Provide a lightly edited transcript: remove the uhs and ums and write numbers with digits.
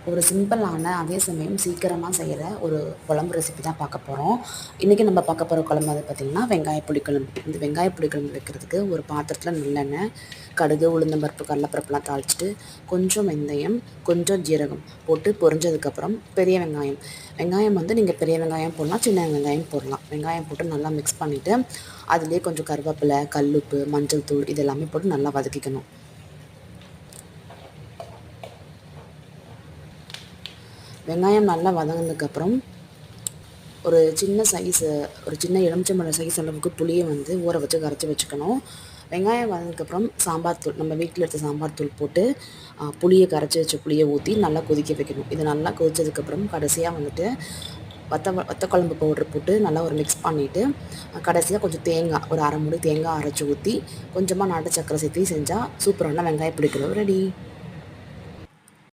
ஒரு சிம்பிளான அதே சமயம் சீக்கிரமாக செய்கிற ஒரு குழம்பு ரெசிபி தான் பார்க்க போகிறோம். இன்றைக்கி நம்ம பார்க்க போகிற குழம்பு அது பார்த்திங்கன்னா வெங்காய புளிக்குழம்பு. இந்த வெங்காய புளிக்குழம்பு வைக்கிறதுக்கு ஒரு பாத்திரத்தில் நல்லெண்ணெய், கடுகு, உளுந்தம்பருப்பு, கடலைப்பருப்புலாம் தாளிச்சிட்டு கொஞ்சம் வெந்தயம், கொஞ்சம் ஜீரகம் போட்டு பொரிஞ்சதுக்கப்புறம் பெரிய வெங்காயம். வெங்காயம் வந்து நீங்கள் பெரிய வெங்காயம் போடலாம், சின்ன வெங்காயம் போடலாம். வெங்காயம் போட்டு நல்லா மிக்ஸ் பண்ணிவிட்டு அதுலேயே கொஞ்சம் கருவேப்பிலை, கல்லுப்பு, மஞ்சள் தூள் இது எல்லாமே போட்டு நல்லா வதக்கிக்கணும். வெங்காயம் நல்லா வதங்கினதுக்கப்புறம் ஒரு சின்ன எலுமிச்சம்பழம் சைஸ் அளவுக்கு புளியை வந்து ஊற வச்சு கரைச்சி வச்சுக்கணும். வெங்காயம் வதங்கினதுக்கப்புறம் சாம்பார் தூள், நம்ம வீட்டில் எடுத்த சாம்பார் தூள் போட்டு புளியை கரைச்சி வச்ச புளியை ஊற்றி நல்லா கொதிக்க வைக்கணும். இது நல்லா கொதிச்சதுக்கப்புறம் கடைசியாக வந்துட்டு வத்த குழம்பு பவுட்ரு போட்டு நல்லா ஒரு மிக்ஸ் பண்ணிவிட்டு கடைசியாக கொஞ்சம் தேங்காய், ஒரு அரை மூடி தேங்காய் அரைச்சி ஊற்றி கொஞ்சமாக நாட்டு சர்க்கரை சேர்த்து செஞ்சால் சூப்பரான வெங்காய புளிக்குழம்பு ரெடி.